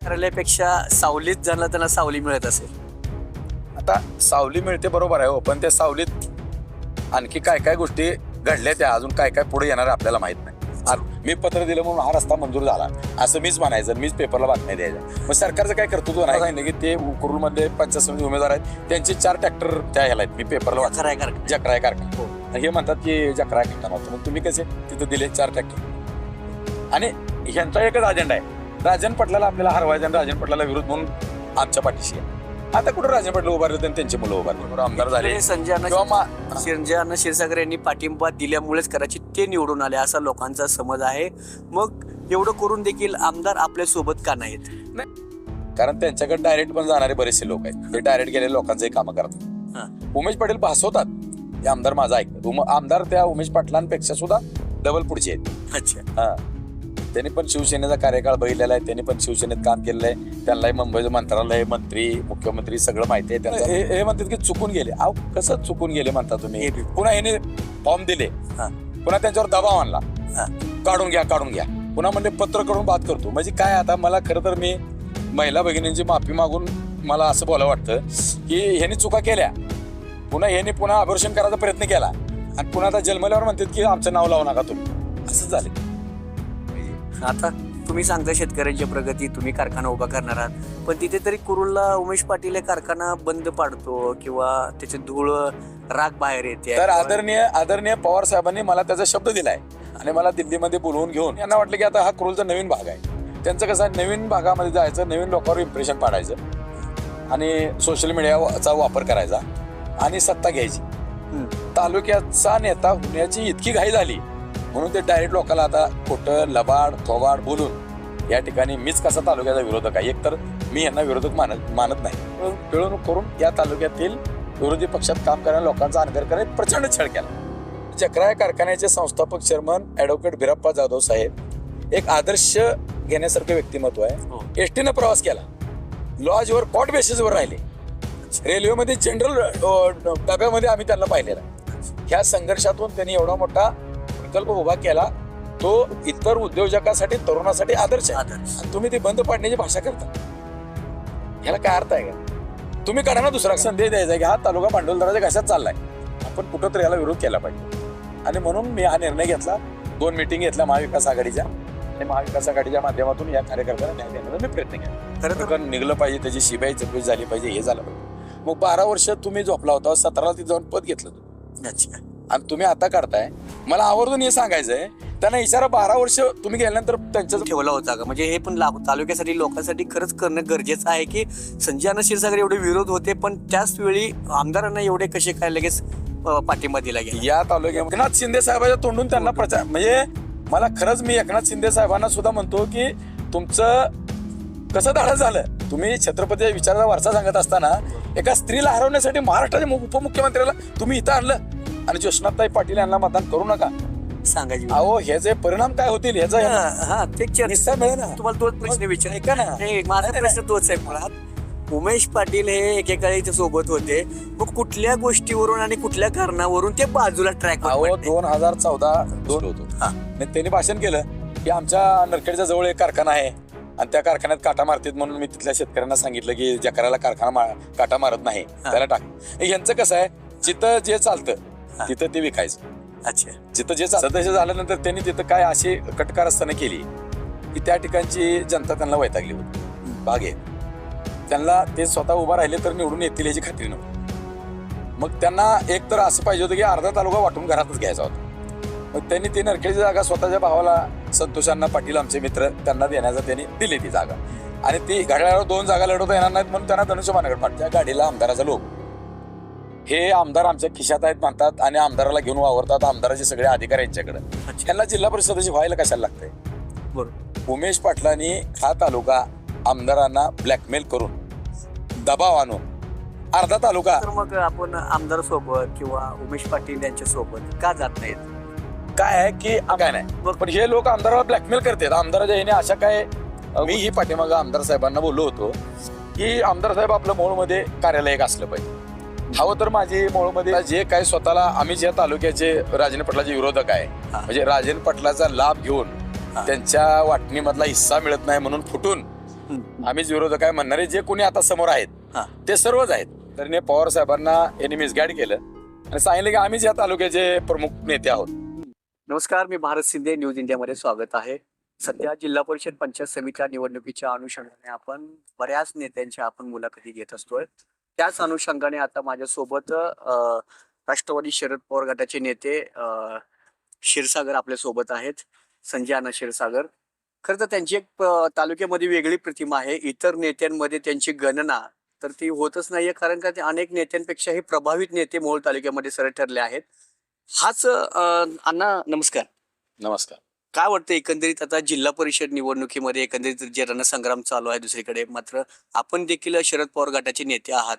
कार्यालयापेक्षा सावलीत झालं त्यांना सावली मिळत असेल. आता सावली मिळते बरोबर आहे हो, पण त्या सावलीत आणखी काय काय गोष्टी घडल्या त्या अजून काय काय पुढे येणार आपल्याला माहित नाही. मी पत्र दिलं म्हणून हा रस्ता मंजूर झाला असं मीच म्हणायचं, मीच पेपरला बातम्या द्यायच्या. मग सरकारचं काय कर्तृत्व नाही सांगितलं की ते कुरुलमध्ये पंचायत समिती उमेदवार आहेत, त्यांचे 4 ट्रॅक्टर त्या ह्याला आहेत. मी पेपरला वाचलं जकराय कारखाना. हे म्हणतात की जकराय कारखाना होतो, मग तुम्ही कसे तिथं दिले 4 ट्रॅक्टर. आणि ह्यांचा एकच अजेंडा आहे, राजन पटलाला आपल्याला हरवायचं आणि राजन पटलाला विरोध म्हणून आमच्या पाठीशी आहे. आता कुठं राजन पटला उभारले आणि त्यांची मुलं उभारले, आमदार झाले. संजय अण्णा क्षीरसागर यांनी पाठिंबा दिल्यामुळेच कदाचित ते निवडून आले असा लोकांचा समज आहे. मग एवढं करून देखील आमदार आपल्या सोबत का नाहीत? कारण त्यांच्याकडे डायरेक्ट पण जाणारे बरेचसे लोक आहेत, ते डायरेक्ट गेलेले लोकांचे कामं करतात. उमेश पाटील भासवतात ते आमदार माझा ऐकतात. आमदार त्या उमेश पाटलांपेक्षा सुद्धा डबल पुढचे आहेत. अच्छा. हा, त्यांनी पण शिवसेनेचा कार्यकाळ बघितलेला आहे, त्यांनी पण शिवसेनेत काम केलेलं आहे. त्यांनाही मुंबईचं मंत्रालय, मंत्री, मुख्यमंत्री सगळं माहिती आहे त्यांचं. हे म्हणतात की चुकून गेले. अहो कसं चुकून गेले म्हणता तुम्ही? पुन्हा ह्याने फॉर्म दिले, पुन्हा त्यांच्यावर दबाव आणला, काढून घ्या काढून घ्या, पुन्हा म्हणजे पत्र करून बात करतो. म्हणजे काय आता मला खरं तर मी महिला भगिनींची माफी मागून मला असं बोलावं वाटतं की ह्यांनी चुका केल्या, पुन्हा अबॉर्शन करायचा प्रयत्न केला आणि पुन्हा आता जन्मल्यावर म्हणतात की आमचं नाव लावू नका तुम्ही. असं झालं. आता तुम्ही सांगता शेतकऱ्यांची प्रगती, तुम्ही कारखाना उभा करणार आहात, पण तिथे तरी कुरुलला उमेश पाटील हे कारखाना बंद पाडतो किंवा त्याचे धूळ राग बाहेर येते. तर आदरणीय पवार साहेबांनी मला त्याचा शब्द दिलाय आणि मला दिल्लीमध्ये बोलवून घेऊन यांना वाटलं की आता हा कुरुलचा नवीन भाग आहे, त्यांचं कसं आहे नवीन भागामध्ये जायचं, नवीन लोकांवर इम्प्रेशन पाडायचं आणि सोशल मीडियाचा वापर करायचा आणि सत्ता घ्यायची. तालुक्याचा नेता होण्याची इतकी घाई झाली म्हणून ते डायरेक्ट लोकांना आता खोटं लबाड थोबाड बोलून या ठिकाणी मीच कसा तालुक्याचा विरोधक आहे. एकतर मी यांना विरोधक मानत नाही, पिळवणूक करून या तालुक्यातील विरोधी पक्षात काम करणाऱ्या लोकांचा अनगर करायला प्रचंड छळ केला. जकराय कारखान्याचे संस्थापक चेअरमन ॲडव्होकेट बिराप्पा जाधव साहेब एक आदर्श घेण्यासारखं व्यक्तिमत्व आहे. एसटीनं प्रवास केला, लॉजवर कॉट बेसिसवर राहिले, रेल्वेमध्ये जनरल डब्यामध्ये आम्ही त्यांना पाहिलेला. ह्या संघर्षातून त्यांनी एवढा मोठा प्रकल्प उभा केला, तो इतर उद्योजकासाठी तरुणासाठी आदर्श आहे. तुम्ही ते बंद पाडण्याची भाषा करता, ह्याला काय अर्थ आहे का? तुम्ही काढा ना दुसरा संदेश द्यायचा की हा तालुका भांडवलदाराच्या कशात चाललाय, आपण कुठं तरी याला विरोध केला पाहिजे. आणि म्हणून मी हा निर्णय घेतला. 2 मीटिंग घेतल्या महाविकास आघाडीच्या आणि महाविकास आघाडीच्या माध्यमातून या कार्यकर्त्यांना न्याय देण्याचा मी प्रयत्न केला. खरं तर निघलं पाहिजे, त्याची शिबाई चौकशी झाली पाहिजे, हे झालं पाहिजे. मग 12 वर्ष तुम्ही झोपला होता, 17ला तिथं जाऊन पद घेतलं तुम्ही. अच्छा. आणि तुम्ही आता काढताय. मला आवर्जून हे सांगायचंय त्यांना, इशारा 12 वर्ष तुम्ही गेल्यानंतर त्यांच्या ठेवला होता का? म्हणजे हे पण तालुक्यासाठी लोकांसाठी खरंच करणं गरजेचं आहे की संजय अण्णा क्षीरसागर एवढे विरोध होते पण त्याच वेळी आमदारांना एवढे कसे काय लगेच पाठिंबा दिला गेला? या तालुक्यात एकनाथ शिंदे साहेबांच्या तोंडून त्यांना प्रचार, म्हणजे मला खरंच मी एकनाथ शिंदे साहेबांना सुद्धा म्हणतो की तुमचं कसं धाडस झालं. तुम्ही छत्रपती विचाराचा वारसा सांगत असताना एका स्त्रीला हरवण्यासाठी महाराष्ट्राच्या उपमुख्यमंत्र्याला तुम्ही इथं आणलं आणि ज्योत्स्नाताई पाटील यांना मतदान करू नका सांगायची. अहो ह्याचे परिणाम काय होतील ह्याचा निस्तार मिळेल ना. तुम्हाला तोच प्रश्न विचार ना. माझा प्रश्न तोच आहे. मुळात उमेश पाटील हे एकेकाळी सोबत होते, मग कुठल्या गोष्टीवरून आणि कुठल्या कारणावरून ते बाजूला ट्रॅक? 2014 होतो त्यांनी भाषण केलं की आमच्या नरखेडच्या जवळ एक कारखाना आहे आणि त्या कारखान्यात काटा मारतात म्हणून मी तिथल्या शेतकऱ्यांना सांगितलं की जकरायला कारखाना काटा मारत नाही त्याला टाक. यांचं कसं आहे, जिथं जे चालतं तिथं ते विकायचं. अच्छा. जिथं जे सदस्य झाल्यानंतर त्यांनी तिथं काय अशी कटकारस्थानं केली की त्या ठिकाणची जनता त्यांना वैतागली होती. बागे त्यांना ते स्वतः उभा राहिले तर निवडून येतील याची खात्री नव्हती. मग त्यांना एक तर असं पाहिजे होतं की अर्धा तालुका वाटून घरातच घ्यायचा होता. मग त्यांनी ती नरखेडची जागा स्वतःच्या भावाला संतोष अण्णा पाटील आमचे मित्र त्यांना देण्याचा त्यांनी दिली ती जागा. आणि ती घड्याळावर 2 जागा लढवता येणार नाहीत म्हणून त्यांना धनुष्यबाणाकडे पाठवलं. त्या गाडीला आमदाराचा लोक, हे आमदार आमच्या खिशात आहेत म्हणतात आणि आमदाराला घेऊन वावरतात. आमदाराचे सगळे अधिकार यांच्याकडे. त्यांना जिल्हा परिषद सदस्य व्हायला कशाला लागतंय? बरोबर. उमेश पाटलांनी हा तालुका आमदारांना ब्लॅकमेल करून दबाव आणून अर्धा तालुका. तर मग आपण आमदार सोबत किंवा उमेश पाटील यांच्या सोबत का जात नाहीत? काय आहे की काय नाही, पण हे लोक आमदाराला ब्लॅकमेल करतात. आमदाराच्या ह्याने अशा काय, मी ही पाठीमागं आमदार साहेबांना बोललो होतो की आमदार साहेब आपलं मोहोळमध्ये कार्यालय एक असलं पाहिजे. हवं तर माझी मोहोळमध्ये जे काय स्वतःला आम्ही ज्या तालुक्याचे राजेंद्र पाटलाचे विरोधक आहे, म्हणजे राजेंद्र पाटलाचा लाभ घेऊन त्यांच्या वाटणीमधला हिस्सा मिळत नाही म्हणून फुटून आम्हीच विरोधक आहे म्हणणारे जे कोणी आता समोर आहेत हा. ते सर्वच आहेत. तर पवार साहेबांना यांनी मिसगाईड केलं आणि सांगितलं की आम्हीच या तालुक्याचे प्रमुख नेते आहोत. नमस्कार, मी भारत शिंदे, न्यूज इंडियामध्ये स्वागत आहे. सध्या जिल्हा परिषद पंचायत समितीच्या निवडणुकीच्या अनुषंगाने आपण बऱ्याच नेत्यांच्या आपण मुलाखती घेत असतोय. त्याच अनुषंगाने आता माझ्यासोबत राष्ट्रवादी शरद पवार गटाचे नेते क्षीरसागर आपल्या सोबत आहेत, संजय अण्णा क्षीरसागर. खरं तर त्यांची एक तालुक्यामध्ये वेगळी प्रतिमा आहे. इतर नेत्यांमध्ये त्यांची गणना तर ती होतच नाहीये, कारण का ते अनेक नेत्यांपेक्षाही प्रभावित नेते मोहोळ तालुक्यामध्ये सरळ ठरले आहेत. हाच अण्णा नमस्कार. नमस्कार. काय वाटतं एकंदरीत आता जिल्हा परिषद निवडणुकीमध्ये एकंदरीत जे रणसंग्राम चालू आहे दुसरीकडे, मात्र आपण देखील शरद पवार गटाचे नेते आहात.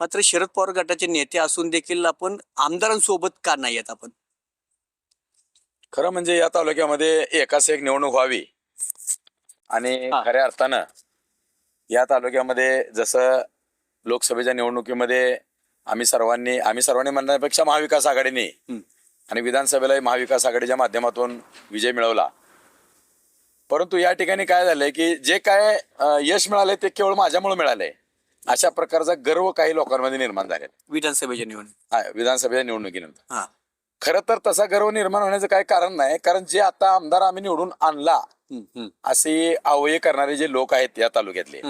मात्र शरद पवार गटाचे नेते असून देखील आपण आमदारांसोबत का नाही आहेत आपण? खरं म्हणजे या तालुक्यामध्ये एकाच एक निवडणूक व्हावी आणि हा. खऱ्या अर्थानं या तालुक्यामध्ये जसं लोकसभेच्या निवडणुकीमध्ये आम्ही सर्वांनी म्हणण्यापेक्षा महाविकास आघाडीने आणि विधानसभेलाही महाविकास आघाडीच्या माध्यमातून विजय मिळवला. परंतु या ठिकाणी काय झालंय की जे काय यश मिळालंय ते केवळ माझ्यामुळे मिळालंय, अशा प्रकारचा गर्व काही लोकांमध्ये निर्माण झालेला विधानसभेच्या निवडणूक विधानसभेच्या निवडणुकीनंतर. हा. खरं तर तसा गर्व निर्माण होण्याचं काही कारण नाही, कारण जे आता आमदार आम्ही निवडून आणला असे अवयव करणारे जे लोक आहेत या तालुक्यातले,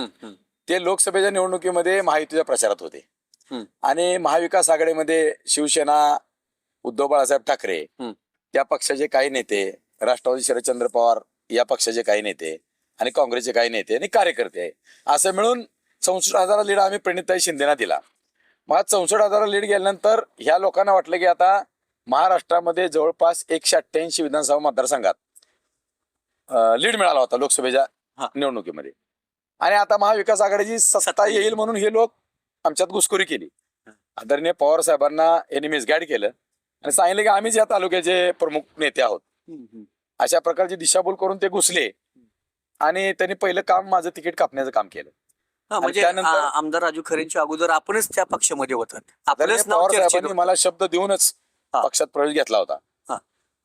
ते लोकसभेच्या निवडणुकीमध्ये महायुतीच्या प्रचारात होते आणि महाविकास आघाडीमध्ये शिवसेना, उद्धव बाळासाहेब ठाकरे त्या पक्षाचे काही नेते, राष्ट्रवादी शरदचंद्र पवार या पक्षाचे काही नेते आणि काँग्रेसचे काही नेते आणि कार्यकर्ते आहे, असं मिळून 64,000 लीड आम्ही प्रणिताई शिंदेना दिला. मग 64,000 लीड गेल्यानंतर ह्या लोकांना वाटलं की आता महाराष्ट्रामध्ये जवळपास 188 विधानसभा मतदारसंघात लीड मिळाला होता लोकसभेच्या निवडणुकीमध्ये, आणि आता महाविकास आघाडीची सत्ता येईल म्हणून हे लोक आमच्यात घुसखोरी केली. आदरणीय पवार साहेबांना यांनी मिसगाईड केलं आणि सांगितलं की आम्हीच या तालुक्याचे प्रमुख नेते आहोत. अशा प्रकारची दिशाभूल करून ते घुसले आणि त्यांनी पहिलं काम माझं तिकीट कापण्याचं काम केलं. म्हणजे त्यानंतर आमदार राजू खरेंच्या अगोदर आपणच त्या पक्षामध्ये होतात. आदरणीय आपलंच नाव पवार चर्चेत साहेबांनी मला शब्द देऊनच पक्षात प्रवेश घेतला होता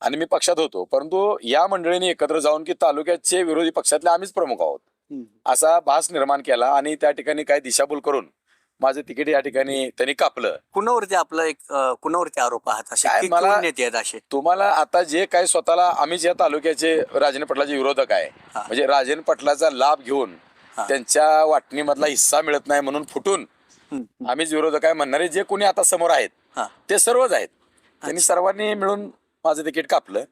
आणि मी पक्षात होतो. परंतु या मंडळीने एकत्र जाऊन की तालुक्याचे विरोधी पक्षातले आम्हीच प्रमुख आहोत असा भास निर्माण केला आणि त्या ठिकाणी काही दिशाभूल करून माझं तिकीट या ठिकाणी त्यांनी कापलं. कुणावरती आपला एक कुणावरती आरोप आहात असे काय किती मला- नेते आहेत असे? तुम्हाला आता जे काही स्वतःला आम्हीच या तालुक्याचे राजेंद्र पाटलाचे विरोधक आहे, म्हणजे राजेंद्र पाटलाचा लाभ घेऊन त्यांच्या वाटणीमधला हिस्सा मिळत नाही म्हणून फुटून आम्हीच विरोधक आहे म्हणणारे जे कोणी आता समोर आहेत ते सर्वच आहेत. त्यांनी सर्वांनी मिळून माझं तिकीट कापलं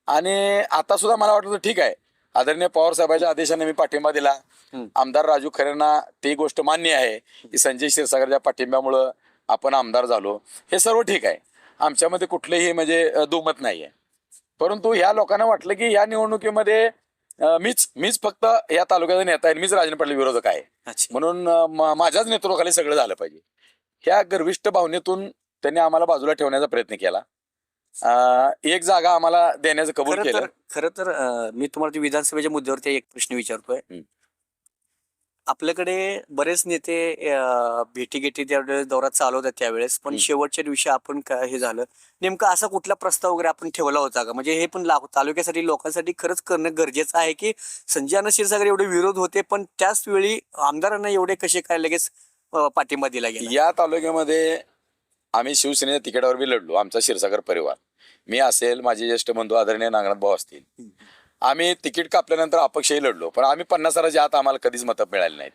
आणि आता सुद्धा मला वाटतं ठीक आहे, आदरणीय पवार साहेबांच्या आदेशाने मी पाठिंबा दिला. आमदार राजू खरेंना ती गोष्ट मान्य आहे की संजय क्षीरसागरच्या पाठिंब्यामुळं आपण आमदार झालो, हे सर्व ठीक आहे, आमच्यामध्ये कुठलेही म्हणजे दुमत नाहीये. परंतु ह्या लोकांना वाटलं की या निवडणुकीमध्ये मीच फक्त या तालुक्याचा नेता आहे, मीच राजेंद्र पाटील विरोधक आहे म्हणून माझ्याच नेतृत्वाखाली सगळं झालं पाहिजे, ह्या गर्विष्ठ भावनेतून त्यांनी आम्हाला बाजूला ठेवण्याचा प्रयत्न केला. एक जागा आम्हाला देण्याचं कबूल केलं. खरं तर मी तुम्हाला विधानसभेच्या मुद्द्यावरती एक प्रश्न विचारतोय. आपल्याकडे बरेच नेते भेटीगेटी त्यावेळेस दौरा चालवतात त्यावेळेस, पण शेवटच्या दिवशी आपण हे झालं नेमकं असा कुठला प्रस्ताव वगैरे आपण ठेवला होता का? म्हणजे हे पण तालुक्यासाठी लोकांसाठी खरंच करणं गरजेचं आहे की संजय अण्णा क्षीरसागर एवढे विरोध होते पण त्याच वेळी आमदारांना एवढे कसे काय लगेच पाठिंबा दिला गेला? या तालुक्यामध्ये आम्ही शिवसेनेच्या तिकिटावर बी लढलो, आमचा क्षीरसागर परिवार, मी असेल, माझे ज्येष्ठ बंधू आदरणीय नागनाथ भाऊ असतील, आम्ही तिकीट कापल्यानंतर अपक्षही लढलो, पण आम्ही 50,000च्या आत आम्हाला कधीच मतं मिळाली नाहीत.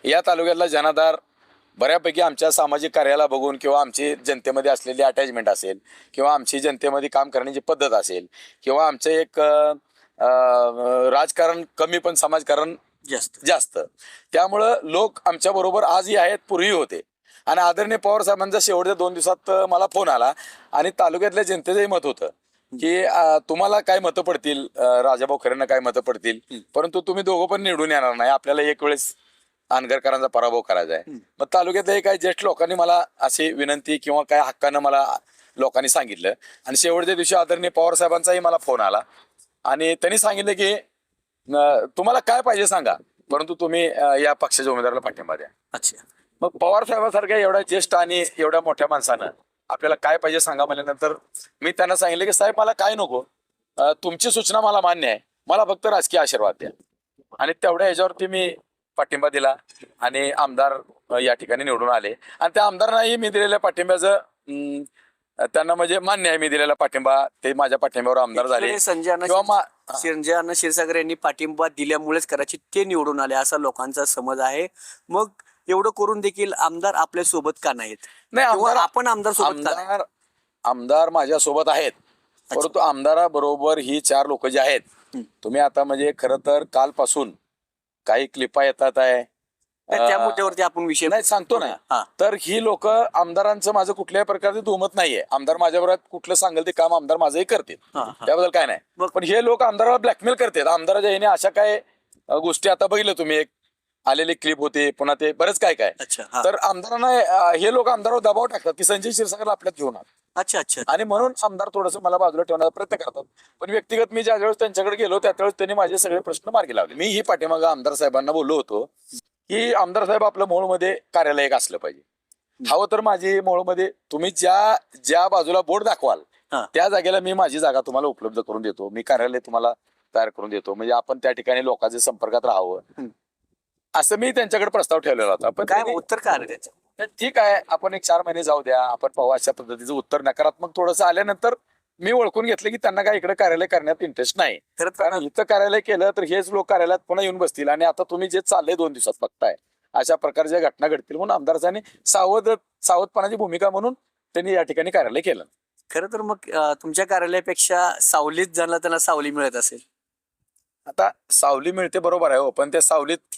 या तालुक्यातला जनाधार बऱ्यापैकी आमच्या सामाजिक कार्याला बघून किंवा आमची जनतेमध्ये असलेली अटॅचमेंट असेल किंवा आमची जनतेमध्ये काम करण्याची पद्धत असेल किंवा आमचं एक राजकारण कमी पण समाजकारण जास्त, त्यामुळं लोक आमच्या बरोबर आजही आहेत, पूर्वी होते. आणि आदरणीय पवार साहेबांचा शेवटच्या 2 दिवसात मला फोन आला आणि तालुक्यातल्या जनतेचंही मत होतं की तुम्हाला काय मतं पडतील, राजाभाऊ खरेंना काय मतं पडतील, परंतु तुम्ही दोघं पण निवडून येणार नाही, आपल्याला एक वेळेस अनगरकरांचा पराभव करायचा आहे. मग तालुक्यातल्या काही ज्येष्ठ लोकांनी मला अशी विनंती किंवा काय हक्कानं मला लोकांनी सांगितलं आणि शेवटच्या दिवशी आदरणीय पवार साहेबांचाही मला फोन आला आणि त्यांनी सांगितलं की तुम्हाला काय पाहिजे सांगा, परंतु तुम्ही या पक्षाच्या उमेदवाराला पाठिंबा द्या. अच्छा. मग पवार साहेबांसारख्या एवढ्या ज्येष्ठ आणि एवढ्या मोठ्या माणसानं आपल्याला काय पाहिजे सांगा म्हणल्यानंतर मी त्यांना सांगितलं की साहेब मला काय नको, तुमची सूचना मला मान्य आहे, मला फक्त राजकीय आशीर्वाद द्या. आणि तेवढ्या ह्याच्यावरती मी पाठिंबा दिला आणि आमदार या ठिकाणी निवडून आले आणि त्या आमदारांनाही मी दिलेल्या पाठिंब्याचं त्यांना म्हणजे मान्य आहे, मी दिलेला पाठिंबा, ते माझ्या पाठिंब्यावर आमदार झाले एकीकडे संजय अण्णा किंवा संजय अण्णा क्षीरसागर यांनी पाठिंबा दिल्यामुळेच कदाचित ते निवडून आले असा लोकांचा समज आहे. मग एवढं करून देखील आमदार आपल्या सोबत का नाहीत? नाही, किंवा आमदार आपण आमदार सोबत का नाही? आमदार आमदार माझ्या सोबत आहेत, परंतु आमदाराबरोबर ही 4 लोक जे आहेत, तुम्ही आता म्हणजे खरं तर कालपासून काही क्लिपा येतात आहे, तर त्या मुद्द्यावरती आपण विषय नाही सांगतो ना. हा. तर ही लोक, आमदारांचं माझं कुठल्याही प्रकारचे दुमत नाहीये, आमदार माझ्याबरोबर कुठलं सांगेल ते काम आमदार माझंही करतील, हा, हा. त्याबद्दल काय नाही. मग- पण हे लोक आमदाराला ब्लॅकमेल करतात. आमदाराच्या याने अशा काय गोष्टी आता बघितलं तुम्ही, एक आलेली क्लिप होते, पुन्हा ते बरेच काय काय. अच्छा, हा. तर आमदारांना हे लोक आमदारावर दबाव टाकतात की संजय क्षीरसागरला आपल्यात घेऊन आण. अच्छा अच्छा आणि म्हणून आमदार थोडंसं मला बाजूला ठेवण्याचा प्रयत्न करतात. पण व्यक्तिगत मी ज्या वेळेस त्यांच्याकडे गेलो त्यावेळेस त्यांनी माझे सगळे प्रश्न मार्गी लावले. मी ही पाठीमागं आमदार साहेबांना बोललो होतो की आमदार साहेब, आपलं मोहोळमध्ये कार्यालय एक असलं पाहिजे. हवं तर माझी मोहोळमध्ये तुम्ही ज्या ज्या बाजूला बोर्ड दाखवाल हा. त्या जागेला मी माझी जागा तुम्हाला उपलब्ध करून देतो, मी कार्यालय तुम्हाला तयार करून देतो, म्हणजे आपण त्या ठिकाणी लोकांच्या संपर्कात राहावं, असं मी त्यांच्याकडे प्रस्ताव ठेवलेला होता. पण काय त्यांनी- उत्तर काय आलं त्याचं? तर ठीक आहे, आपण एक 4 महिने जाऊ द्या, आपण पाहू. अशा पद्धतीचं उत्तर नकारात्मक थोडंसं आल्यानंतर मी ओळखून घेतलं की त्यांना काय इकडे कार्यालय करण्यात इंटरेस्ट नाही. खरं तर कारण इथं कार्यालय केलं तर हेच लोक कार्यालयात पुन्हा येऊन बसतील आणि आता तुम्ही जे चाललंय 2 दिवसात बघताय अशा प्रकारच्या घटना घडतील, म्हणून आमदारांनी सावधपणाची भूमिका म्हणून त्यांनी या ठिकाणी कार्यालय केलं. खरं तर मग तुमच्या कार्यालयापेक्षा सावलीत ज्यांना त्यांना सावली मिळत असेल. आता सावली मिळते बरोबर आहे हो, पण त्या सावलीत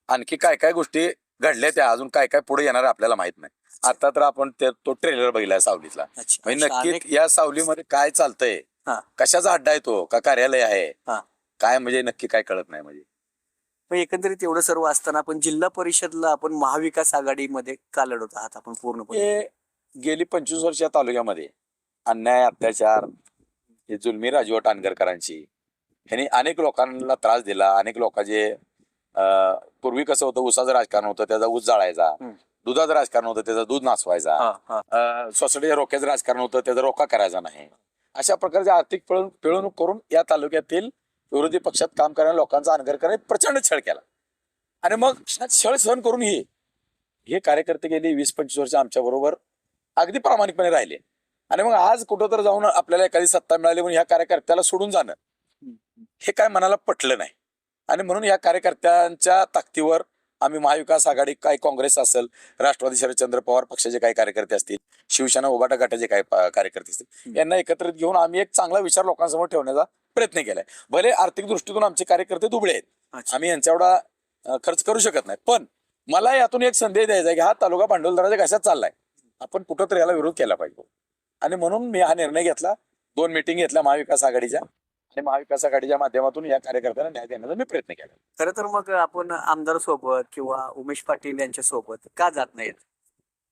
आणखी काय काय गोष्टी घडल्या, त्या अजून काय काय पुढे येणार आपल्याला माहित नाही. आता तर आपण तो ट्रेलर बघितलाय सावलीतला, अच्छा, म्हणजे अशा नक्की अनेक- या सावलीमध्ये काय चालतंय, हा. कशाचा अड्डा आहे तो, का कार्यालय आहे, हा. काय म्हणजे नक्की काय कळत नाही. म्हणजे मग एकंदरीत एवढं सर्व असताना आपण जिल्हा परिषदला आपण महाविकास आघाडीमध्ये का लढवत आहात आपण पूर्णपणे? हे गेली 25 वर्ष या तालुक्यामध्ये अन्याय, अत्याचार, हे जुलमी राजवट अनगरकरांची, ह्यांनी अनेक लोकांना त्रास दिला. अनेक लोकांचे पूर्वी कसं होतं, ऊसाचं राजकारण होतं, त्याचा ऊस जाळायचा, दुधाचं राजकारण होतं, त्याचा दूध नासवायचा, हा, हा. सोसायटीच्या रोख्याचं राजकारण होतं, त्याचा रोखा करायचा नाही. अशा प्रकारचे आर्थिक पिळवणूक करून या तालुक्यातील विरोधी पक्षात काम करणाऱ्या लोकांचा अनगरकरांनी प्रचंड छळ केला. आणि मग छळ सहन करून हे कार्यकर्ते गेली 20-25 वर्ष आमच्या बरोबर अगदी प्रामाणिकपणे राहिले. आणि मग आज कुठं तर जाऊन आपल्याला एखादी सत्ता मिळाली म्हणून ह्या कार्यकर्त्याला सोडून जाणं, हे काय मनाला पटलं नाही. आणि म्हणून या कार्यकर्त्यांच्या ताकदीवर आम्ही महाविकास आघाडी, काय काँग्रेस असेल, राष्ट्रवादी शरदचंद्र पवार पक्षाचे काही कार्यकर्ते असतील, शिवसेना उभाटा गटाचे काही कार्यकर्ते असतील, यांना एकत्रित घेऊन आम्ही एक चांगला विचार लोकांसमोर ठेवण्याचा प्रयत्न केलाय. भले आर्थिक दृष्टीतून आमचे कार्यकर्ते दुबळे आहेत, अच्छा. आम्ही यांच्या एवढा खर्च करू शकत नाही, पण मला यातून एक संदेश द्यायचा आहे की हा तालुका भांडवलदाराच्या कशात चाललाय, आपण कुठंतरी याला विरोध केला पाहिजे. आणि म्हणून मी हा निर्णय घेतला. 2 मीटिंग घेतल्या महाविकास आघाडीच्या, आणि महाविकास आघाडीच्या माध्यमातून या कार्यकर्त्यांना न्याय देण्याचा मी प्रयत्न केला. खरं तर मग आपण आमदार सोबत किंवा उमेश पाटील यांच्या सोबत का जात नाहीत?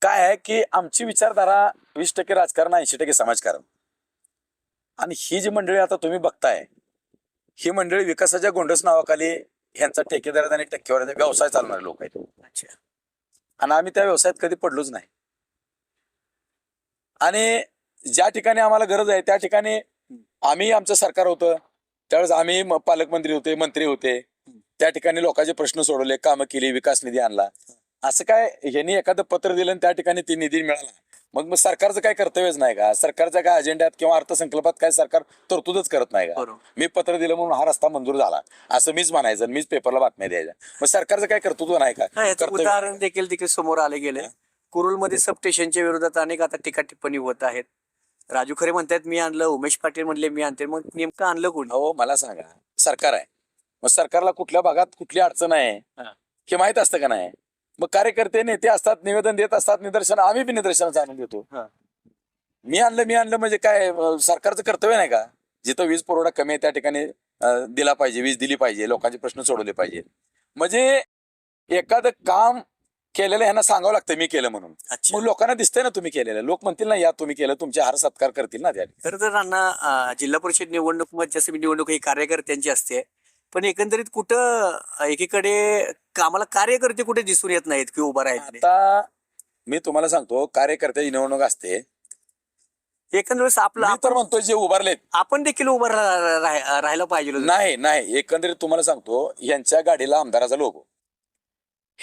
काय आहे की आमची विचारधारा 20% राजकारण, 80% समाजकारण. आणि ही जी मंडळी आता तुम्ही बघताय, ही मंडळी विकासाच्या गोंडस नावाखाली ह्यांचा ठेकेदार आणि टक्केवारीचा व्यवसाय चालवणारे लोक आहेत. अच्छा. आणि आम्ही त्या व्यवसायात कधी पडलोच नाही. आणि ज्या ठिकाणी आम्हाला गरज आहे त्या ठिकाणी आम्ही, आमचं सरकार होतं त्यावेळेस आम्ही पालकमंत्री होते, मंत्री होते, त्या ठिकाणी लोकांचे प्रश्न सोडवले, कामं केली, विकास निधी आणला. असं काय ह्यांनी एखादं पत्र दिलं आणि त्या ठिकाणी ती निधी मिळाला, मग सरकारचं काय कर्तव्यच नाही का? सरकारच्या काय अजेंड्यात किंवा अर्थसंकल्पात काय सरकार तरतूदच करत नाही का? बरोबर. मी पत्र दिलं म्हणून हा रस्ता मंजूर झाला असं मीच म्हणायचं, मीच पेपरला बातम्या द्यायच्या, मग सरकारचं काय कर्तृत्व नाही का? हा, याचं कर्तव्य- उदाहरण देखील तिकडे समोर आले गेले. कुरुलमध्ये सब स्टेशनच्या विरोधात अनेक आता टीका टिप्पणी होत आहेत. राजू खरे म्हणतात मी आणलं, उमेश पाटील म्हणले मी आणते. मग नेमकं आणलं कोणी? हो, मला सांगा, सरकार आहे, मग सरकारला कुठल्या भागात कुठली अडचण आहे हे माहित असतं का नाही? मग कार्यकर्ते, नेते असतात, निवेदन देत असतात, निदर्शन, आम्ही बी निदर्शनाचं आणून देतो. मी आणलं म्हणजे काय सरकारचं कर्तव्य नाही का? जिथं वीज पुरवठा कमी आहे त्या ठिकाणी दिला पाहिजे, वीज दिली पाहिजे, लोकांचे प्रश्न सोडवले पाहिजे. म्हणजे एखादं काम केलेलं ह्यांना सांगावं लागतं मी केलं म्हणून. अच्छा. मग लोकांना दिसतंय ना तुम्ही केलेलं, लोक म्हणतील ना या तुम्ही केलं, तुमचे हार सत्कार करतील ना त्या. खरं तर अण्णा, जिल्हा परिषद निवडणूक जसं निवडणूक ही कार्यकर्त्यांची असते, पण एकंदरीत कुठं एकीकडे कामाला कार्यकर्ते कुठे दिसून येत नाहीत किंवा उभा राहत आता मी तुम्हाला सांगतो, कार्यकर्त्याची निवडणूक असते, एकंदरीत आपलं मी तर म्हणतो जे उभारलेत आपण देखील उभं राहायला पाहिजे. नाही, एकंदरीत तुम्हाला सांगतो, यांच्या गाडीला आमदाराचा लोगो,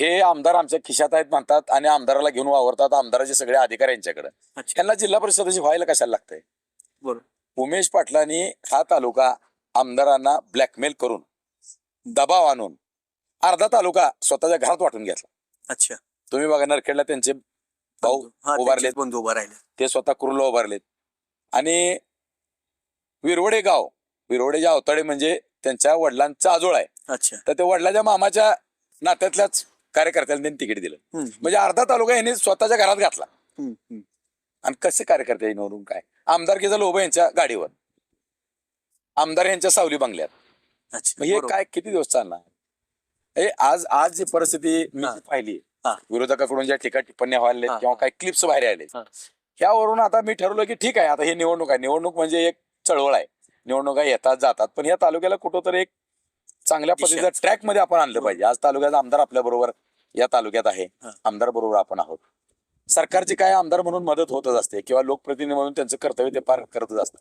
हे आमदार आमच्या खिशात आहेत म्हणतात आणि आमदाराला घेऊन वावरतात. आमदाराचे सगळे अधिकार यांच्याकडे. अच्छा. त्यांना जिल्हा परिषद सदस्य व्हायला कशाला लागतंय? बरोबर. उमेश पाटलांनी हा तालुका आमदारांना ब्लॅकमेल करून दबाव आणून अर्धा तालुका स्वतःच्या घरात वाटून घेतला. अच्छा. तुम्ही बघा नरखेडला त्यांचे भाऊ हा, उभारलेत, त्यांचेच बंधू उभा राहिले. ते स्वतः कुरुला उभारलेत. आणि विरवडे गाव, विरवडेच्या अवताडे म्हणजे त्यांच्या वडिलांचा आजोळ आहे. अच्छा. तर ते वडिलांच्या मामाच्या नात्यातल्याच कार्यकर्त्यांनी त्यांनी तिकीट दिलं. म्हणजे अर्धा तालुका यांनी स्वतःच्या घरात घातला. आणि कसे कार्यकर्ते निवडून काय आमदारकीचा लोभ यांच्या गाडीवर, आमदार यांच्या सावली बंगल्यात. अच्छा. हे काय किती दिवस चालणार? हे आज आज जी परिस्थिती मी हा. जी पाहिली, हा. विरोधकाकडून ज्या टीका टिप्पण्या व्हायला हा. किंवा काही क्लिप्स बाहेर आले, हा. ह्यावरून आता मी ठरवलं की ठीक आहे, आता हे निवडणूक आहे. निवडणूक म्हणजे एक चळवळ आहे. निवडणुका येतात जातात, पण या तालुक्याला कुठंतरी एक चांगल्या दिशा. पद्धतीचा ट्रॅक मध्ये आपण आणलं पाहिजे. आज तालुक्याचा आमदार आपल्या बरोबर या तालुक्यात आहे. हा. आमदार बरोबर आपण आहोत. सरकारची काय आमदार म्हणून मदत होतच असते किंवा लोकप्रतिनिधी म्हणून त्यांचं कर्तव्य ते पार करतच असतात.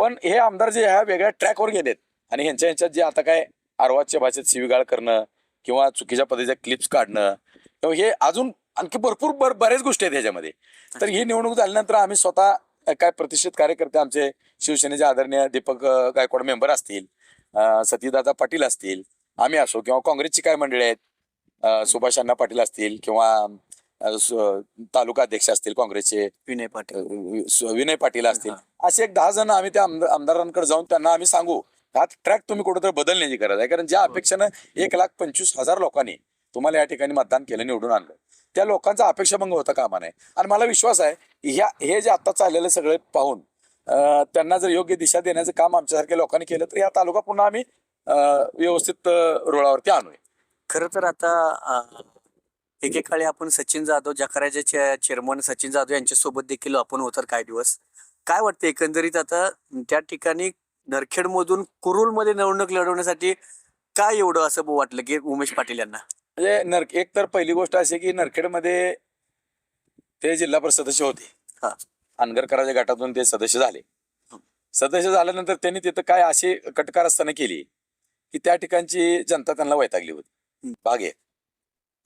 पण हे आमदार जे ह्या वेगळ्या ट्रॅकवर गेलेत आणि ह्यांच्यात जे आता काय अर्वाच्य भाषेत शिवीगाळ करणं किंवा चुकीच्या पद्धतीच्या क्लिप्स काढणं किंवा हे अजून आणखी भरपूर बऱ्याच गोष्टी आहेत ह्याच्यामध्ये. तर ही निवडणूक झाल्यानंतर आम्ही स्वतः काय प्रतिष्ठित कार्यकर्ते आमचे शिवसेनेचे आदरणीय दीपक गायकवाड मेंबर असतील, सतीदादा पाटील असतील, आम्ही असो किंवा काँग्रेसची काय मंडळी आहेत, सुभाष अण्णा पाटील असतील किंवा तालुका अध्यक्ष असतील काँग्रेसचे विनय पाटील असतील, असे एक 10 जण आम्ही त्या आमदारांकडे जाऊन त्यांना आम्ही सांगू हा ट्रॅक तुम्ही कुठेतरी बदलण्याची गरज आहे. कारण ज्या अपेक्षेनं 1,25,000 लोकांनी तुम्हाला या ठिकाणी मतदान केलं, निवडून आणलं, त्या लोकांचा अपेक्षाभंग होता कामा नये. आणि मला विश्वास आहे हे जे आता चाललेलं सगळे पाहून त्यांना जर योग्य दिशा देण्याचं काम आमच्यासारख्या लोकांनी केलं तर या तालुका पुन्हा आम्ही व्यवस्थित रुळावरती आणूया. खरं तर आता एकेकाळी आपण सचिन जाधव जकाराचे चेअरमन सचिन जाधव यांच्यासोबत देखील आपण होतं काही दिवस. काय वाटतं एकंदरीत आता त्या ठिकाणी नरखेडमधून कुरुलमध्ये निवडणूक लढवण्यासाठी काय एवढं असं वाटलं की उमेश पाटील यांना? म्हणजे एक तर पहिली गोष्ट अशी की नरखेडमध्ये ते जिल्हा परिषद सदस्य होते. हा. अनगरकराच्या गटातून ते सदस्य झाले. सदस्य झाल्यानंतर त्यांनी तिथं काय अशी कटकारस्थानं केली की त्या ठिकाणची जनता त्यांना वैतागली होती. बागेत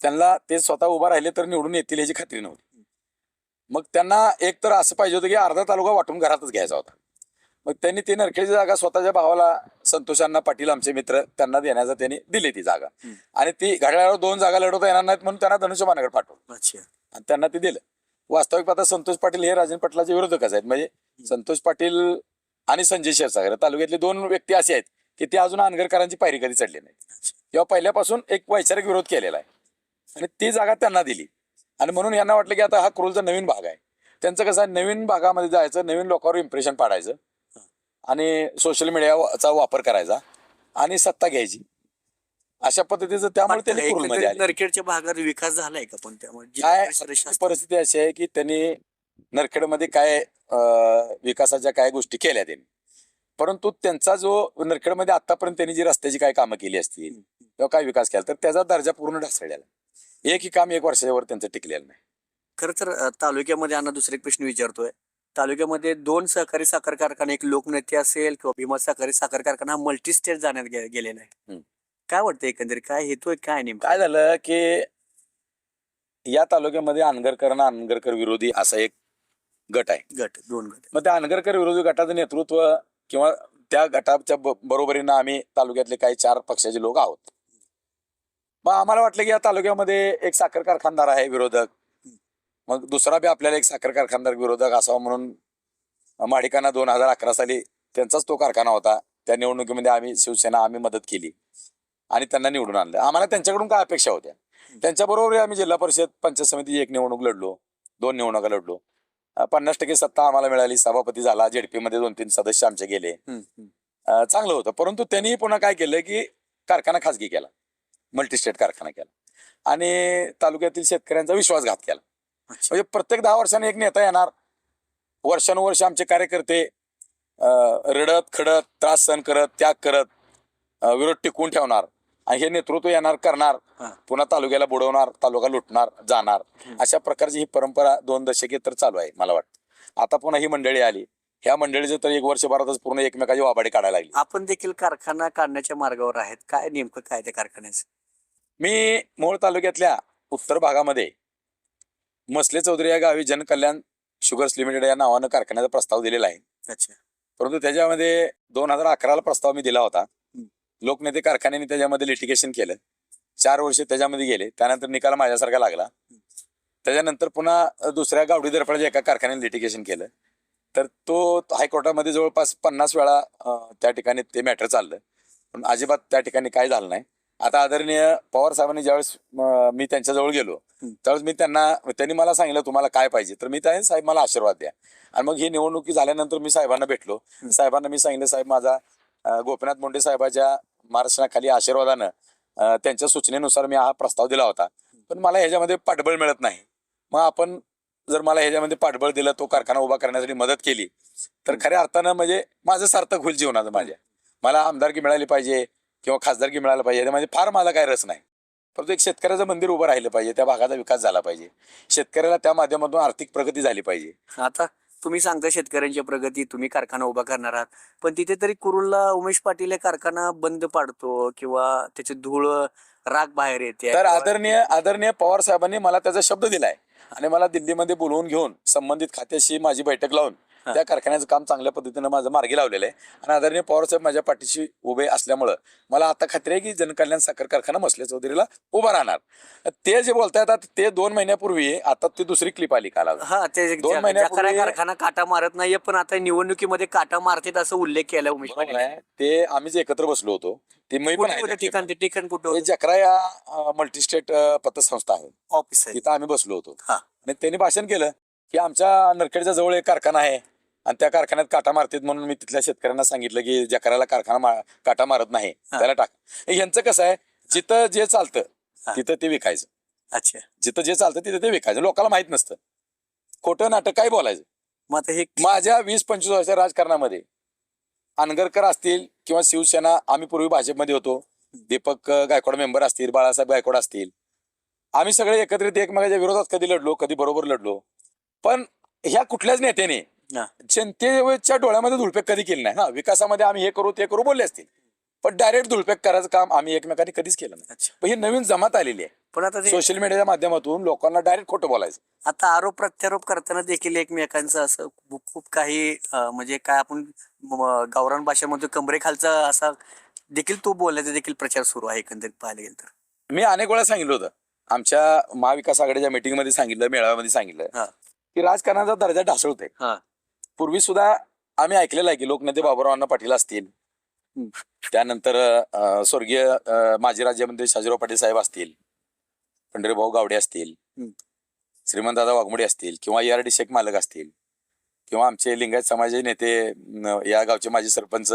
त्यांना ते स्वतः उभा राहिले तर निवडून येतील याची खात्री नव्हती. मग त्यांना एक तर असं पाहिजे होतं की अर्धा तालुका वाटून घरातच घ्यायचा होता. मग त्यांनी ती नरखेडची जागा स्वतःच्या भावाला संतोष अण्णा पाटील आमचे मित्र त्यांना देण्याचा त्यांनी दिली ती जागा. आणि ती घड्याळावर 2 जागा लढवता येणार नाहीत म्हणून त्यांना धनुष्यबाणाकडे पाठवलं. अच्छा. आणि त्यांना ते दिलं. वास्तविक पाहता संतोष पाटील हे राजन पाटलाचे विरोधकच आहेत. म्हणजे संतोष पाटील आणि संजय क्षीरसागर तालुक्यातले 2 व्यक्ती असे आहेत की ते अजून अनगरकरांची पायरी कधी चढली नाही किंवा पहिल्यापासून एक वैचारिक विरोध केलेला आहे. आणि ती जागा त्यांना दिली. आणि म्हणून यांना वाटलं की आता हा कुरुलचा नवीन भाग आहे. त्यांचं कसं आहे, नवीन भागामध्ये जायचं, नवीन लोकांवर इम्प्रेशन पाडायचं आणि सोशल मीडियाचा वापर करायचा आणि सत्ता घ्यायची, अशा पद्धतीचं. त्यामुळे त्यांनी कुरुलमध्ये आले. नरखेडच्या भागात विकास झालाय का? पण त्यामुळे काय परिस्थिती अशी आहे की त्यांनी नरखेडमध्ये काय विकासाच्या काय गोष्टी केल्या त्यांनी, परंतु त्यांचा जो नरखेडमध्ये आतापर्यंत त्यांनी जी रस्त्याची काय कामं केली असतील किंवा काय विकास केला तर त्याचा दर्जा पूर्ण ढासळलेला. एकही काम 1 वर्षावर त्यांचं टिकलेलं नाही. खरं तर तालुक्यामध्ये अण्णा दुसरे एक प्रश्न विचारतोय. तालुक्यामध्ये 2 सहकारी साखर कारखाने, एक लोकनेते असेल किंवा भीमा सहकारी साखर कारखाना हा मल्टी स्टेट जाण्यात गेलेला आहे. काय वाटतं एकंदरीत काय हेतू आहे, काय नेमकं? काय झालं की या तालुक्यामध्ये अनगरकर विरोधी असा एक गट आहे. 2 गट. मग त्या अनगरकर विरोधी गटाचं नेतृत्व किंवा त्या गटाच्या बरोबरीनं आम्ही तालुक्यातले काही 4 पक्षाचे लोक आहोत. मग आम्हाला वाटलं की या तालुक्यामध्ये एक साखर कारखानदार आहे विरोधक, मग दुसरा बी आपल्याला एक साखर कारखानदार विरोधक असावा म्हणून माडिकांना 2011 साली त्यांचाच तो कारखाना होता. त्या निवडणुकीमध्ये आम्ही शिवसेना आम्ही मदत केली आणि त्यांना निवडून आणलं. आम्हाला त्यांच्याकडून काय अपेक्षा होत्या, त्यांच्याबरोबर आम्ही जिल्हा परिषद पंचायत समितीची 1 निवडणूक लढलो, 2 निवडणुका लढलो. 50% सत्ता आम्हाला मिळाली, सभापती झाला, जेडपी मध्ये 2-3 सदस्य आमचे गेले, चांगलं होतं. परंतु त्यांनी पुन्हा काय केलं की कारखाना खासगी केला, मल्टीस्टेट कारखाना केला आणि तालुक्यातील शेतकऱ्यांचा विश्वासघात केला. म्हणजे प्रत्येक 10 वर्षांनी एक नेता येणार, वर्षानुवर्ष आमचे कार्यकर्ते रडत खडत त्रास सहन करत त्याग करत विरोध टिकवून ठेवणार आणि हे नेतृत्व येणार करणार, पुन्हा तालुक्याला बुडवणार, तालुका लुटणार जाणार, अशा प्रकारची ही परंपरा 2 दशके तर चालू आहे. मला वाटतं आता पुन्हा ही मंडळी आली, ह्या मंडळीचं तर 1 वर्षभरातच पूर्ण एकमेकाची वाबाडी काढायला लागली. आपण देखील कारखाना काढण्याच्या मार्गावर आहेत. काय नेमकं काय त्या कारखान्याचं? मी मोहोळ तालुक्यातल्या उत्तर भागामध्ये मसले चौधरी या गावी जनकल्याण शुगर्स लिमिटेड या नावानं कारखान्याचा प्रस्ताव दिलेला आहे. अच्छा. परंतु त्याच्यामध्ये 2011ला प्रस्ताव मी दिला होता. लोकनेते कारखान्याने त्याच्यामध्ये लिटिगेशन केलं. 4 वर्ष त्याच्यामध्ये गेले. त्यानंतर निकाल माझ्यासारखा लागला. त्याच्यानंतर पुन्हा दुसऱ्या गावडी दरपडाच्या एका कारखान्याने लिटिगेशन केलं. तर तो हायकोर्टामध्ये जवळपास 50 वेळा त्या ठिकाणी ते मॅटर चाललं. पण अजिबात त्या ठिकाणी काय झालं नाही. आता आदरणीय पवार साहेबांनी ज्यावेळेस मी त्यांच्याजवळ गेलो त्यावेळेस त्यांनी मला सांगितलं तुम्हाला काय पाहिजे. तर मी त्या साहेब मला आशीर्वाद द्या. आणि मग ही निवडणुकी झाल्यानंतर मी साहेबांना भेटलो. साहेबांना मी सांगितलं साहेब माझा गोपीनाथ मुंडे साहेबाच्या मार्गदर्शनाखाली आशीर्वादानं त्यांच्या सूचनेनुसार मी हा प्रस्ताव दिला होता. पण मला ह्याच्यामध्ये पाठबळ मिळत नाही. मग आपण जर मला ह्याच्यामध्ये पाठबळ दिलं तो कारखाना उभा करण्यासाठी मदत केली तर खऱ्या अर्थानं म्हणजे माझं सार्थक होईल जीवनाचं. मला आमदारकी मिळाली पाहिजे किंवा खासदारकी मिळायला पाहिजे यामध्ये फार मला काही रस नाही. परंतु एक शेतकऱ्याचं मंदिर उभं राहिलं पाहिजे. त्या भागाचा विकास झाला पाहिजे. शेतकऱ्याला त्या माध्यमातून आर्थिक प्रगती झाली पाहिजे. आता तुम्ही सांगता शेतकऱ्यांची प्रगती, तुम्ही कारखाना उभा करणार आहात, पण तिथे तरी कुरुलला उमेश पाटील हे कारखाना बंद पाडतो किंवा त्याचे धूळ राग बाहेर येते. तर आदरणीय पवार साहेबांनी मला त्याचा शब्द दिलाय आणि मला दिल्लीमध्ये बोलवून घेऊन संबंधित खात्याशी माझी बैठक लावून त्या कारखान्याचं काम चांगल्या पद्धतीनं माझं मार्गी लावलेलं आहे. आणि आदरणीय पवार साहेब माझ्या पाठीशी उभे असल्यामुळं मला आता खात्री आहे की जनकल्याण साखर कारखाना मसले चौधरीला उभा राहणार. ते जे बोलतायत आता ते 2 महिन्यापूर्वी आता ती दुसरी क्लिप आली काल. ते 2 महिन्यापूर्वी कारखाना काटा मारत नाहीये पण आता निवडणुकीमध्ये काटा मारतात असं उल्लेख केला उमेश पाटील. ते आम्हीच एकत्र बसलो होतो. ते मी पण आहे. ठिकाण कुठं जकरा या मल्टीस्टेट पतसंस्था आहे ऑफिस आहे तिथं आम्ही बसलो होतो. हा. आणि त्यांनी भाषण केलं की आमच्या नरखेडच्या जवळ एक कारखाना आहे आणि त्या कारखान्यात काटा मारतात म्हणून मी तिथल्या शेतकऱ्यांना सांगितलं की जकराला कारखाना काटा मारत नाही त्याला टाक. यांचं कसं आहे जिथं जे चालतं तिथं ते विकायचं. अच्छा. जिथं जे चालतं तिथं ते विकायचं. लोकांना माहित नसतं. खोटं नाटक काय बोलायचं. मग आता हे माझ्या 20-25 वर्षाच्या राजकारणामध्ये अनगरकर असतील किंवा शिवसेना आम्ही पूर्वी भाजपमध्ये होतो. दीपक गायकवाड मेंबर असतील, बाळासाहेब गायकवाड असतील, आम्ही सगळे एकत्रित एकमेकाच्या विरोधात कधी लढलो कधी बरोबर लढलो. पण ह्या कुठल्याच नेत्याने जनतेच्या डोळ्यामध्ये धुळपेक कधी केली नाही. हा विकासामध्ये आम्ही हे करू ते करू बोलले असतील पण डायरेक्ट धुळपेक करायचं काम आम्ही एकमेकांनी कधीच केलं नाही. पण ही नवीन जमात आलेली आहे. पण आता सोशल मीडियाच्या माध्यमातून लोकांना डायरेक्ट खोटं बोलायचं. आता आरोप प्रत्यारोप करताना देखील एकमेकांचं असं खूप काही म्हणजे काय आपण गावरान भाषेमध्ये कमरेखालचा असा देखील तो बोलायचा देखील प्रचार सुरू आहे एकंदरीत पाहायला गेलं तर. मी अनेक वेळा सांगितलं होतं आमच्या महाविकास आघाडीच्या मीटिंगमध्ये सांगितलं, मेळाव्यामध्ये सांगितलं की राजकारणाचा दर्जा ढासळतोय. पूर्वी सुद्धा आम्ही ऐकलेलं आहे की लोकनेते बाबुराव पाटील असतील, त्यानंतर स्वर्गीय माजी राज्यमंत्री शाजीराव पाटील साहेब असतील, पंढरीभाऊ गावडे असतील, श्रीमंतदादा वाघमोडे असतील किंवा ERD शेख मालक असतील किंवा आमचे लिंगायत समाजाचे नेते या गावचे माजी सरपंच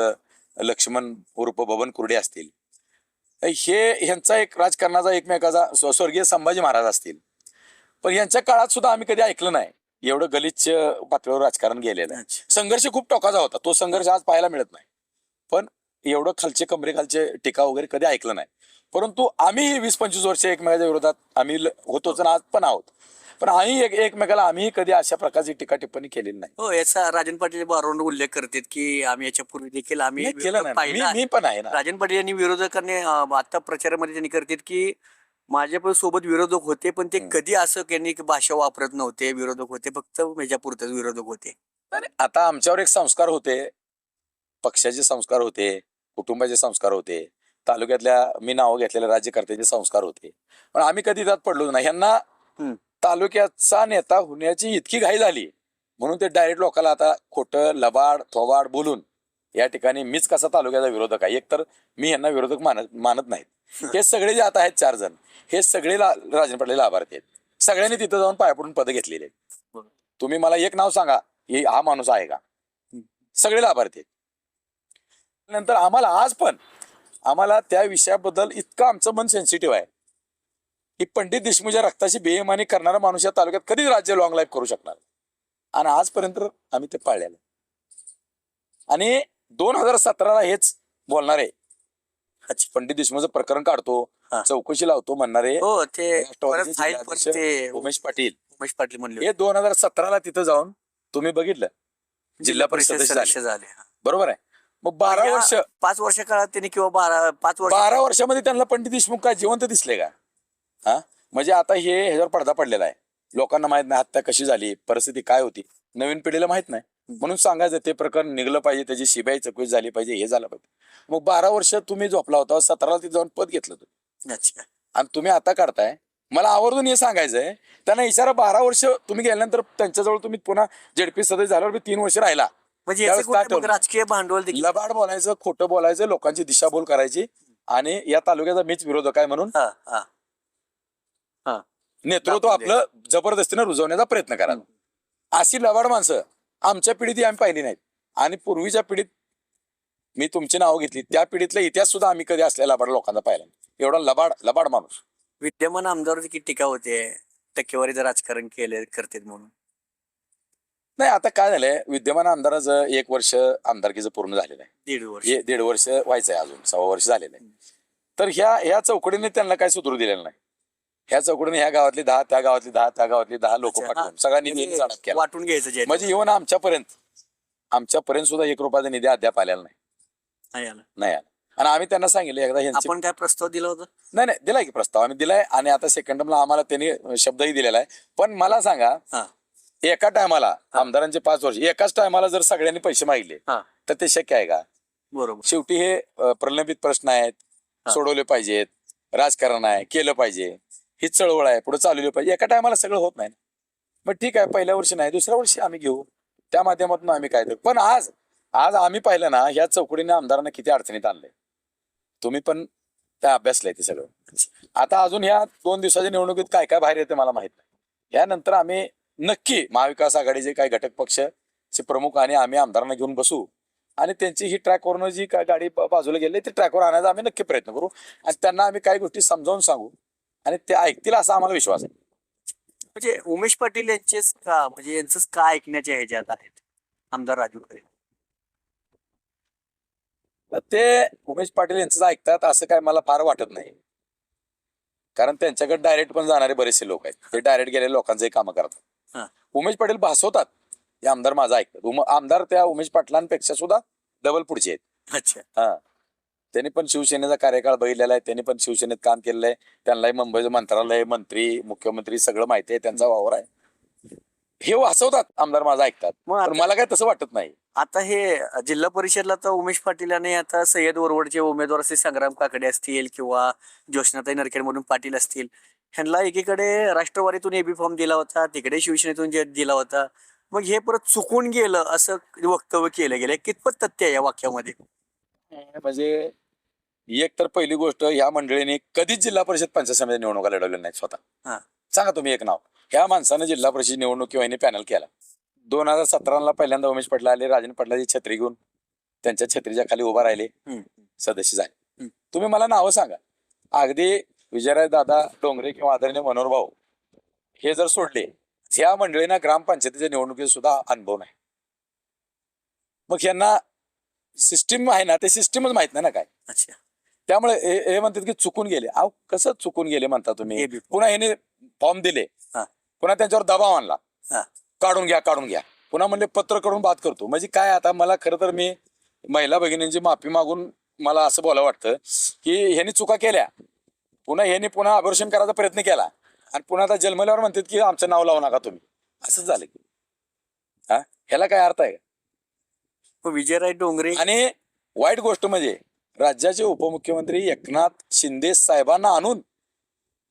लक्ष्मण उर्फ बबन कुर्डे असतील. ह्यांचा एक राजकारणाचा एकमेकाचा स्वर्गीय संभाजी महाराज असतील. पण यांच्या काळात सुद्धा आम्ही कधी ऐकलं नाही एवढं गलिच्छ पातळीवर राजकारण गेलेलं आहे. संघर्ष खूप टोकाचा होता. तो संघर्ष आज पाहायला मिळत नाही. पण एवढं कमरेखालचे टीका वगैरे कधी ऐकलं नाही. परंतु आम्ही 20-25 वर्ष एकमेकाच्या विरोधात आम्ही होतोच आणि आज पण आहोत. पण आम्ही एकमेकाला आम्ही कधी अशा प्रकारची टीका टिप्पणी केलेली नाही. हो, याचा राजन पाटील बारोंड उल्लेख करतात की आम्ही याच्यापूर्वी देखील आम्ही केलं नाही. मी पण आहे ना. राजन पाटील यांनी विरोधकांनी आता प्रचारामध्ये त्यांनी करतात की माझ्या पण सोबत विरोधक होते पण ते कधी असं त्यांनी भाषा वापरत नव्हते. विरोधक होते फक्त माझ्यापुरतेच विरोधक होते. आता आमच्यावर एक संस्कार होते, पक्षाचे संस्कार होते, कुटुंबाचे संस्कार होते, तालुक्यातल्या मी नाव घेतलेल्या राज्यकर्त्याचे संस्कार होते. पण आम्ही कधी त्यात पडलो नाही. ह्यांना तालुक्याचा नेता होण्याची इतकी घाई झाली म्हणून ते डायरेक्ट लोकांना आता खोटं लबाड थोबाड बोलून या ठिकाणी मीच कसा तालुक्याचा विरोधक आहे. एकतर मी यांना विरोधक मानत नाहीत. हे सगळे जे आता आहेत 4 जण हे सगळे राजन पाटील लाभार्थी आहेत. सगळ्यांनी तिथं जाऊन पाया पडून पद घेतलेले आहेत. तुम्ही मला एक नाव सांगा हा माणूस आहे का. सगळे लाभार्थी आहेत. नंतर आम्हाला त्या विषयाबद्दल इतकं आमचं मन सेन्सिटिव्ह आहे की पंडित देशमुखच्या रक्ताची बेईमानी करणारा माणूस या तालुक्यात कधीच राज्य लॉंग लाईफ करू शकणार. आणि आजपर्यंत आम्ही ते पाळलेलं. आणि 2017ला हेच बोलणारे पंडित देशमुखचं प्रकरण काढतो, चौकशी लावतो म्हणणारे उमेश पाटील म्हणले. हे 2017ला तिथं जाऊन तुम्ही बघितलं जिल्हा परिषद झाले. बरोबर आहे. मग 12 या वर्ष 5 वर्ष काळात त्यांनी किंवा 5 वर्ष 12 वर्षामध्ये त्यांना पंडित देशमुख काय जिवंत दिसले का? हा, म्हणजे आता हे ह्याच्यावर पडदा पडलेला आहे. लोकांना माहित नाही हत्या कशी झाली, परिस्थिती काय होती, नवीन पिढीला माहित नाही. म्हणून सांगायचं ते प्रकरण निघलं पाहिजे, त्याची सीबीआय चौकशी झाली पाहिजे, हे झालं पाहिजे. मग 12 वर्ष तुम्ही झोपला होता, 17ला तिथे जाऊन पद घेतलं तुम्ही, अच्छा. आणि तुम्ही आता काढताय. मला आवर्जून हे सांगायचंय त्यांना, इशारा 12 वर्ष तुम्ही गेल्यानंतर त्यांच्याजवळ तुम्ही पुन्हा जेडपी सदस्य झाल्यावर 3 वर्ष राहिला. म्हणजे त्यावेळेस याचे काय कुठे मग ठरवलं? राजकीय भांडवल देखील. लबाड बोलायचं, खोटं बोलायचं, लोकांची दिशाभूल करायची, आणि या तालुक्याचा मीच विरोधक आहे म्हणून हा हा हा नेतृत्व आपलं जबरदस्तीने रुजवण्याचा प्रयत्न करा. अशी लबाड माणसं आमच्या पिढीत आम्ही पाहिली नाहीत, आणि पूर्वीच्या पिढीत मी तुमची नावं घेतली, त्या पिढीतला इतिहास सुद्धा आम्ही कधी असलेला लबाड लोकांचा पाहिला नाही. एवढा लबाड माणूस. विद्यमान आमदारावर किती टीका होते, टक्केवारीचं राजकारण केले करतात म्हणून. नाही, आता काय झालंय, विद्यमान आमदाराचं 1 वर्ष आमदारकीचं पूर्ण झालेलं आहे. 1.5 वर्ष. 1.5 वर्ष व्हायचंय, अजून 6 वर्ष झालेलं आहे. तर ह्या चौकडीने त्यांना काही सुधरू दिलेलं नाही. ह्या चौकडीने ह्या गावातली 10, त्या गावातली 10, त्या गावातली 10 लोक अच्छा, पाठवून सगळा निधी म्हणजे अडक केला. वाटून घ्यायचं जे म्हणजे येऊन आमच्यापर्यंत सुद्धा 1 रुपयाचा निधी अद्याप आलेला नाही. नाही आलं. नाही आला. आणि आम्ही त्यांना सांगितलं एकदा ह्यांची, आपण काय प्रस्ताव दिला होता? नाही दिलाय की प्रस्ताव आम्ही दिलाय, आणि आता सेकंड टर्मला आम्हाला त्यांनी शब्दही दिलेला आहे. पण मला सांगा, हा एका टायमाला आमदारांचे 5 वर्ष एकाच टायमाला जर सगळ्यांनी पैसे मागितले हा तर ते शक्य आहे का? बरोबर. शेवटी हे प्रलंबित प्रश्न आहेत, हा. सोडवले पाहिजेत, राजकारण आहे, केलं पाहिजे, ही चळवळ आहे, पुढे चालवली पाहिजे. एका टायमाला सगळं होत नाही. मग ठीक आहे, पहिल्या वर्षी नाही, दुसऱ्या वर्षी आम्ही घेऊ, त्या माध्यमातून आम्ही काय करू. पण आज आम्ही पाहिलं ना, ह्या चौकडीने आमदारांना किती अडचणीत आणलंय. तुम्ही पण त्या अभ्यासलंय ते सगळं. आता अजून ह्या 2 दिवसाच्या निवडणुकीत काय काय बाहेर येते मला माहित नाही. यानंतर आम्ही नक्की महाविकास आघाडीचे काही घटक पक्षचे प्रमुख आणि आम्ही आमदारांना घेऊन बसू, आणि त्यांची ही ट्रॅकवरनं जी काय गाडी बाजूला गेली ती ट्रॅकवर आणायचा आम्ही नक्की प्रयत्न करू, आणि त्यांना आम्ही काही गोष्टी समजावून सांगू, आणि ते ऐकतील असा आम्हाला विश्वास आहे. म्हणजे उमेश पाटील यांचेच का, म्हणजे यांचंच का ऐकण्याच्या ह्याच्यात आहेत आमदार राजू खरे? ते उमेश पाटील यांचं ऐकतात असं काय मला फार वाटत नाही, कारण त्यांच्याकडे डायरेक्ट पण जाणारे बरेचसे लोक आहेत, ते डायरेक्ट गेलेल्या लोकांचंही कामं करतात. हा. उमेश पाटील भासवतात, हे आमदार माझा ऐकतात. आमदार त्या उमेश पाटलांपेक्षा सुद्धा डबल पुढचे आहेत. अच्छा. हा, त्यांनी पण शिवसेनेचा कार्यकाळ बघितलेला आहे, त्यांनी पण शिवसेनेत काम केलेलं आहे, त्यांनाही मुंबईचं मंत्रालय, मंत्री, मुख्यमंत्री सगळं माहिती आहे, त्यांचा वावर आहे. हे वाचवतात, आमदार माझा ऐकतात. मग पण मला काय तसं वाटत नाही. आता हे जिल्हा परिषदला तर उमेश पाटील आणि आता सय्यद वरवडचे उमेदवार असतील, संग्राम काकडे असतील किंवा ज्योत्स्नाताई नरखेड म्हणून पाटील असतील, ह्यांना एकीकडे राष्ट्रवादीतून एबी फॉर्म दिला होता, तिकडे शिवसेनेतून जे दिला होता. मग हे परत चुकून गेलं असं वक्तव्य केलं गेलं, कितपत तथ्य आहे या वाक्यामध्ये? म्हणजे एक तर पहिली गोष्ट, ह्या मंडळीने कधीच जिल्हा परिषद पंचायत समिती निवडणुका लढवल्या नाहीत स्वतः. हा. सांगा तुम्ही एक नाव. ह्या माणसानं जिल्हा परिषद निवडणूक किंवा यांनी पॅनल केला. 2017ला पहिल्यांदा उमेश पाटील आले, राजन पाटलाची छत्री घेऊन त्यांच्या छत्रीच्या खाली उभा राहिले, सदस्य झाले. तुम्ही मला नावं सांगा. अगदी विजयराज दादा डोंगरे किंवा आदरणीय मनोहर भाऊ हे जर सोडले, ह्या मंडळींना ग्रामपंचायतीच्या निवडणुकीत सुद्धा अनुभव नाही. मग यांना सिस्टीम आहे ना, ते सिस्टीमच माहित नाही ना काय. अच्छा. त्यामुळे हे म्हणतात की चुकून गेले. अहो, कसं चुकून गेले म्हणता तुम्ही? AB. पुन्हा ह्याने फॉर्म दिले, हा. पुन्हा त्यांच्यावर दबाव आणला, हा. काढून घ्या, पुन्हा म्हणले पत्र करून बात करतो. म्हणजे काय, आता मला खरं तर मी महिला भगिनींची माफी मागून मला असं बोलावं वाटतं की ह्यांनी चुका केल्या, पुन्हा अबॉर्शन करायचा प्रयत्न केला, आणि पुन्हा आता जन्मल्यावर म्हणतात की आमचं नाव लावू नका तुम्ही. असंच झालं की, हा, ह्याला काय अर्थ आहे? विजयराज डोंगरे आणि वाईट गोष्ट म्हणजे राज्याचे उपमुख्यमंत्री एकनाथ शिंदे साहेबांना आणून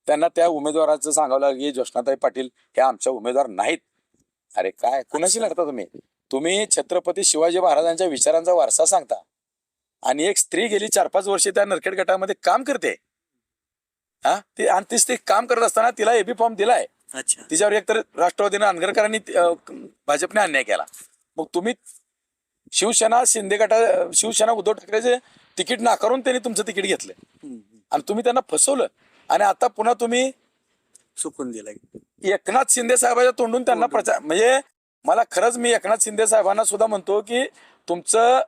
त्यांना त्या उमेदवाराचं सांगावं लागलं की ज्योत्स्नाताई पाटील हे आमच्या उमेदवार नाहीत. अरे काय, कुणाशी लढता तुम्ही छत्रपती शिवाजी महाराजांच्या विचारांचा वारसा सांगता, आणि एक स्त्री गेली 4-5 वर्षे त्या नरखेड गटामध्ये काम करते. हा, आणि ते काम करत असताना तिला एबी फॉर्म दिलाय. अच्छा. तिच्यावर एकतर राष्ट्रवादीने आंदगरकरांनी भाजपने अन्याय केला. मग तुम्ही शिवसेना उद्धव ठाकरेचे तिकीट नाकारून त्यांनी तुमचं तिकीट घेतलंय, आणि तुम्ही त्यांना फसवलं, आणि आता पुन्हा तुम्ही चुकून दिला. एकनाथ शिंदे साहेबांच्या तोंडून त्यांना प्रचार. म्हणजे मला खरंच मी एकनाथ शिंदे साहेबांना सुद्धा म्हणतो की तुमचं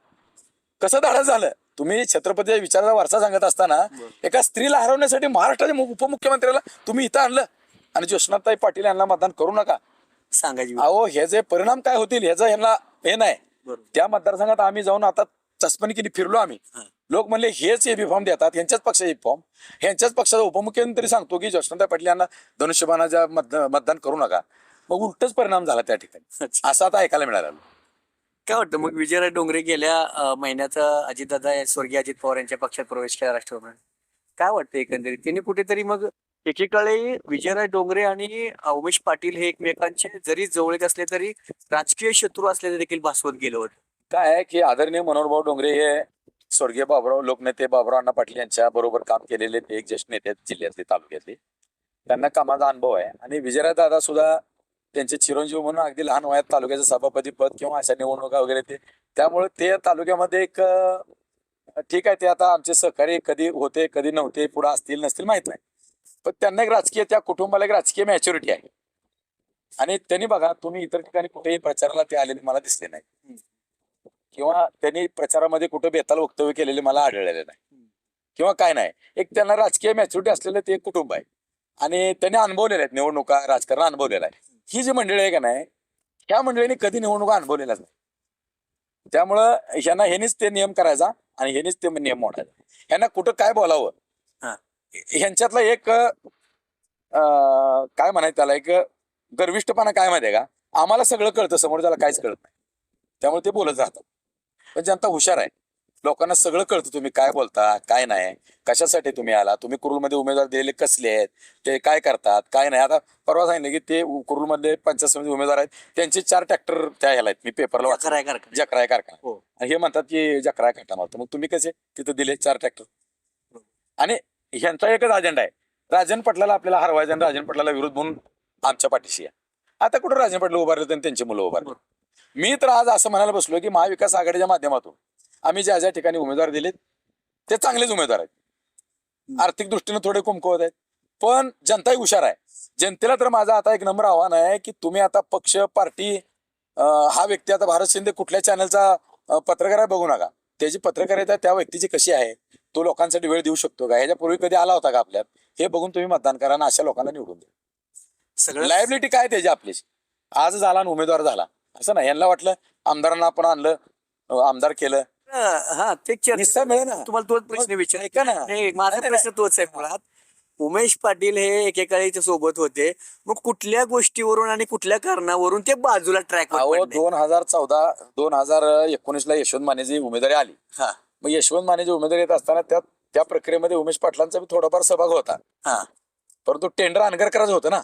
कसं धाडस झालं. तुम्ही छत्रपती विचाराचा वारसा सांगत असताना एका स्त्रीला हरवण्यासाठी महाराष्ट्राच्या उपमुख्यमंत्र्याला तुम्ही इथं आणलं, आणि ज्योत्स्नाताई पाटील यांना मतदान करू नका सांगायची. अहो, हे जे परिणाम काय होतील ह्याचं ह्यांना हे नाही. त्या मतदारसंघात आम्ही जाऊन आता चस्पणी केली, फिरलो आम्ही. हा. लोक म्हणले हेच एबी फॉर्म देतात, ह्यांच्याच पक्षाचे फॉर्म, ह्यांच्याच पक्षाचा उपमुख्यमंत्री सांगतो की जयवंतराव पाटील यांना धनुष्यबाणाच्या मतदान करू नका. मग उलटच परिणाम झाला त्या ठिकाणी, अच्छा. असं आता ऐकायला मिळालं. काय वाटतं मग विजयराज डोंगरे गेल्या महिन्यात अजितदादा स्वर्गीय अजित पवार यांच्या पक्षात प्रवेश केला राष्ट्रवादी. काय वाटतं एकंदरीत त्यांनी कुठेतरी मग एकीकडे विजयराज डोंगरे आणि उमेश पाटील हे एकमेकांचे जरी जवळीक असले तरी राजकीय शत्रू असलेले देखील भासवत गेले होते. काय आहे की आदरणीय मनोहरभाऊ डोंगरे हे स्वर्गीय बाबुराव लोकनेते बाबुराव अण्णा पाटील यांच्या बरोबर काम केलेले ते एक ज्येष्ठ नेते आहेत जिल्ह्यातले, तालुक्यातले. त्यांना कामाचा अनुभव आहे. आणि विजयराज दादा सुद्धा त्यांचे चिरंजीव म्हणून अगदी लहान वयात तालुक्याचं सभापती पद किंवा अशा निवडणुका वगैरे ते, त्यामुळे ते तालुक्यामध्ये एक ठीक आहे, ते आता आमचे सहकारी कधी होते कधी नव्हते, पुढे असतील नसतील माहित नाही, पण त्यांना एक राजकीय, त्या कुटुंबाला एक राजकीय मॅच्युरिटी आहे. आणि त्यांनी बघा, तुम्ही इतर ठिकाणी कुठेही प्रचाराला ते आलेले मला दिसले नाही, किंवा त्यांनी प्रचारामध्ये कुठे बेताल वक्तव्य केलेले मला आढळलेले नाही, किंवा काय नाही. एक त्यांना राजकीय मॅच्युरिटी असलेलं ते एक कुटुंब आहे. आणि त्यांनी अनुभवलेले आहेत निवडणुका, राजकारण अनुभवलेलं आहे. ही जी मंडळी आहे का नाही, ह्या मंडळींनी कधी निवडणुका अनुभवलेल्याच नाही. त्यामुळं ह्यांना ह्यांनीच ते नियम करायचा आणि ह्यांनीच ते नियम मोडायचा. ह्यांना कुठं काय बोलावं, हा. ह्यांच्यातला एक काय म्हणायचं त्याला, एक गर्विष्ठपणा काय माहिती आहे का, आम्हाला सगळं कळतं, समोर त्याला काहीच कळत नाही, त्यामुळे ते बोलत राहतात. पण जनता हुशार आहे, लोकांना सगळं कळतं तुम्ही काय बोलता काय नाही, कशासाठी तुम्ही आला, तुम्ही कुरुलमध्ये उमेदवार दिलेले कसले आहेत, ते काय करतात काय नाही. आता परवा सांगितलं की ते कुरुलमध्ये पंचायत समिती उमेदवार आहेत, त्यांचे 4 ट्रॅक्टर त्या ह्याला आहेत, मी पेपरला वाचलं, जकराय कारखाना. हो. आणि हे म्हणतात की जकराय कारखाना होतं, मग तुम्ही कसे तिथं दिले 4 ट्रॅक्टर. आणि ह्यांचा एकच अजेंडा आहे, राजन पाटलाला आपल्याला हरवायचं आणि राजन पाटलाला विरोध म्हणून आमच्या पाठीशी आहे. आता कुठं राजन पाटील उभारले आणि त्यांची मुलं उभारले. मी तर आज असं म्हणायला बसलो की महाविकास आघाडीच्या माध्यमातून आम्ही ज्या ज्या ठिकाणी उमेदवार दिलेत ते चांगलेच उमेदवार आहेत, आर्थिक दृष्टीने थोडे कुमकुवत आहेत, पण जनताही हुशार आहे. जनतेला तर माझं आता एक नम्र आव्हान आहे की तुम्ही आता पक्ष पार्टी हा व्यक्ती, आता भारत शिंदे कुठल्या चॅनलचा पत्रकार आहे बघू नका, त्याची पत्रकारिता त्या व्यक्तीची कशी आहे, तो लोकांसाठी वेळ देऊ शकतो का, ह्याच्यापूर्वी कधी आला होता का आपल्यात, हे बघून तुम्ही मतदान करा आणि अशा लोकांना निवडून द्या. सगळं लायबिलिटी काय त्याची आपलीच, आज झाला आणि उमेदवार झाला असं नाही. यांना वाटलं आमदारांना आपण आणलं, आमदार केलं, हा ते निस्सा मिळे ना. तुम्हाला तोच प्रश्न विचार ऐका ना, माझा प्रश्न तोच आहे मुळात. उमेश पाटील हे एकेकाळी सोबत होते, मग कुठल्या गोष्टीवरून आणि कुठल्या कारणावरून ते बाजूला ट्रॅक 2019 यशवंत मानेची उमेदवारी आली. हा. मग यशवंत मानेची उमेदवारी येत असताना त्या प्रक्रियेमध्ये उमेश पाटलांचा बी थोडाफार सहभाग होता. हा. परंतु टेंडर अनगर करायचं होतं ना,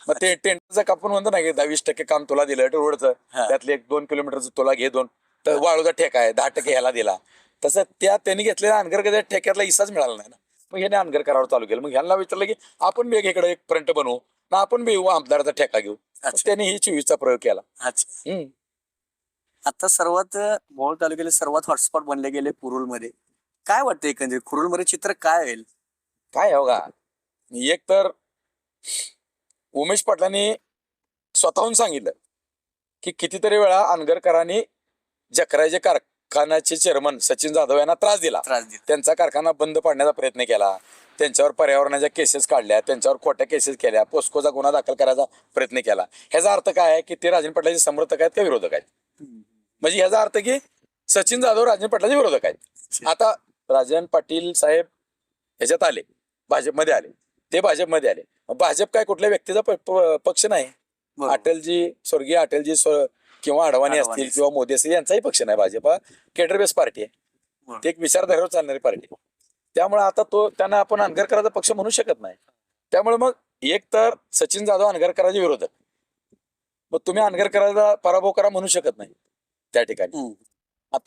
मग ते टेंडरचं कापून म्हणतो ना की 20% काम तुला दिलं रोडचं, हा. त्यातले 1-2 किलोमीटरचं तुला घे 2, तर वाळूचा ठेका आहे 10% ह्याला दिला. तसं त्यांनी घेतलेल्या अनगर ठेक्यातला हिस्साच मिळाला नाही ना, मग ह्याने अनगर करावर चालू केलं. मग ह्यांना विचारलं की आपण बी इकडे एक फ्रंट बनवू ना, आपण बी आमदाराचा ठेका घेऊ. त्यांनी ही 24चा प्रयोग केला. आता सर्वात मोहोळ तालुक्याला सर्वात हॉटस्पॉट बनले गेले कुरुलमध्ये. काय वाटतं एकंदरीत कुरुलमध्ये चित्र काय होईल? काय हो का, एक तर उमेश पाटलांनी स्वतःहून सांगितलं की कितीतरी वेळा अनगरकरांनी जकरायचे कारखान्याचे चेअरमन सचिन जाधव यांना त्रास दिला, त्यांचा कारखाना बंद पाडण्याचा प्रयत्न केला, त्यांच्यावर पर्यावरणाच्या केसेस काढल्या, त्यांच्यावर खोट्या केसेस केल्या, पोस्कोचा गुन्हा दाखल करायचा प्रयत्न केला. ह्याचा अर्थ काय आहे की ते राजन पाटलाचे समर्थक आहेत का विरोधक आहेत? म्हणजे ह्याचा अर्थ की सचिन जाधव राजन पाटलाचे विरोधक आहेत. आता राजन पाटील साहेब ह्याच्यात आले, भाजपमध्ये आले, ते भाजपमध्ये आले. भाजप काय कुठल्या व्यक्तीचा पक्ष नाही. अटलजी, स्वर्गीय अटलजी किंवा अडवाणी असतील किंवा मोदी असतील यांचाही पक्ष नाही. भाजप हा केडर बेस पार्टी आहे, ते एक विचारधारेवर चालणारी पार्टी. त्यामुळे आता त्यांना आपण अनगरकराचा पक्ष म्हणू शकत नाही. त्यामुळे मग एक तर सचिन जाधव अनगरकराचे विरोधक, मग तुम्ही अनगरकराचा पराभव करा म्हणू शकत नाही त्या ठिकाणी.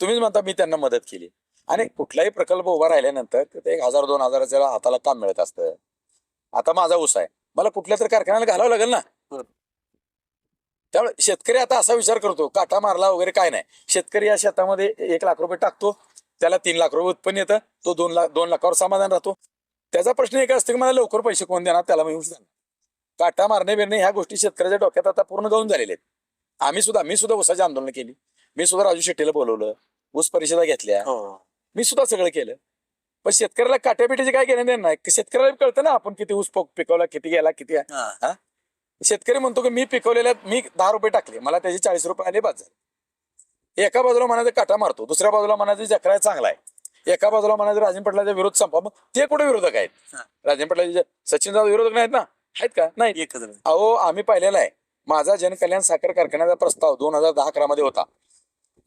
तुम्हीच म्हणता मी त्यांना मदत केली, आणि कुठलाही प्रकल्प उभा राहिल्यानंतर ते 1000-2000 हाताला काम मिळत असतं. आता माझा ऊस आहे, मला कुठल्या तरी कारखान्याला घालावं लागेल ना. त्यामुळे शेतकरी आता असा विचार करतो, काटा मारला वगैरे काय नाही. शेतकरी या शेतामध्ये 1 लाख रुपये टाकतो, त्याला 3 लाख रुपये उत्पन्न येतं, तो 2 लाखावर समाधान राहतो. त्याचा प्रश्न एक असतो की मला लवकर पैसे कोण देणार, त्याला मी ऊस देणार. काटा मारणे बिरणे ह्या गोष्टी शेतकऱ्याच्या डोक्यात आता पूर्ण गाऊन झालेल्या आहेत. मी सुद्धा ऊसाची आंदोलन केली, मी सुद्धा राजू शेट्टीला बोलवलं, ऊस परिषदा घेतल्या, मी सुद्धा सगळं केलं. पण शेतकऱ्याला काट्यापिटीचे काय घेणं देणं नाही. शेतकऱ्याला कळतं ना आपण किती ऊस पिकवला, किती गेला, किती. शेतकरी म्हणतो की मी पिकवलेल्या, मी 10 रुपये टाकले, मला त्याचे 40 रुपये आले, बाद झाले. एका बाजूला म्हणायचं काटा मारतो, दुसऱ्या बाजूला म्हणायचं जकराय चांगला आहे, एका बाजूला म्हणायचं राजन पाटलाचा विरोध संपा. मग ते कुठे विरोधक आहेत? हा. राजन पाटलाचे सचिन जाधव विरोधक नाहीत ना? आहेत का? नाही. एकच आहे. अहो आम्ही पाहिलेला आहे, माझा जनकल्याण साखर कारखान्याचा प्रस्ताव 2010-11 मध्ये होता,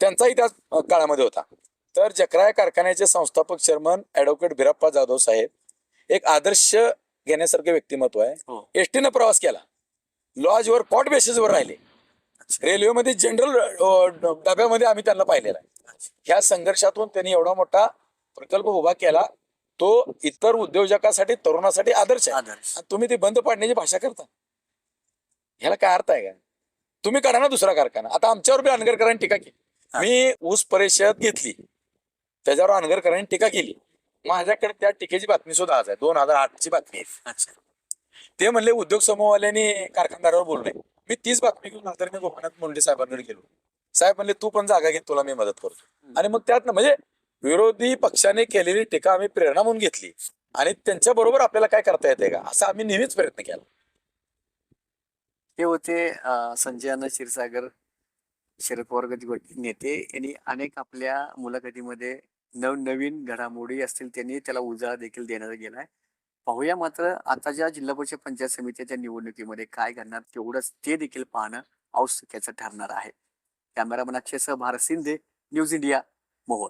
त्यांचाही त्या काळामध्ये होता. तर जकराय कारखान्याचे संस्थापक चेअरमन ऍडव्होकेट बिराप्पा जाधव साहेब एक आदर्श घेण्यासारखे व्यक्तिमत्व आहे. हो. एसटीनं प्रवास केला, लॉजवर कॉट बेसिसवर राहिले, रेल्वेमध्ये जनरल डब्यामध्ये आम्ही त्यांना पाहिलेला आहे. ह्या संघर्षातून त्यांनी एवढा मोठा प्रकल्प उभा केला, तो इतर उद्योजकासाठी तरुणासाठी आदर्श आहे. आदर्श. आणि तुम्ही ते बंद पाडण्याची भाषा करता, ह्याला काय अर्थ आहे का? तुम्ही करा ना दुसरा कारखाना. आता आमच्यावर बी अनगरकरांनी टीका केली, मी ऊस परिषद घेतली, त्याच्यावर अनगरकरांनी टीका केली. माझ्याकडे त्या टीकेची बातमी सुद्धा आज आहे, 2008ची बातमी आहे. अच्छा. ते म्हणले उद्योग समूहवाल्यांनी कारखानदारावर बोलू नये. मी तीच बातमी घेऊन नंतर मी गोपीनाथ मुंडे साहेबांकडे गेलो. साहेब म्हणले तू पण जागा घे, तुला मी मदत करतो. आणि मग त्यात म्हणजे विरोधी पक्षाने केलेली टीका आम्ही प्रेरणा म्हणून घेतली आणि त्यांच्या बरोबर आपल्याला काय करता येते का असा आम्ही नेहमीच प्रयत्न केला. हे होते संजय अण्णा क्षीरसागर, शरद पवार गट नेते. यांनी अनेक आपल्या मुलाखतीमध्ये नवनवीन घडामोडी असतील त्यांनी त्याला उजाळा देखील देण्यात गेलाय. पाहूया मात्र आता ज्या जिल्हा परिषद पंचायत समितीच्या निवडणुकीमध्ये काय घडणार तेवढंच ते देखील पाहणं आवश्यकाचं ठरणार आहे. कॅमेरामन अक्षयसह भारत शिंदे, न्यूज इंडिया, मोहोळ.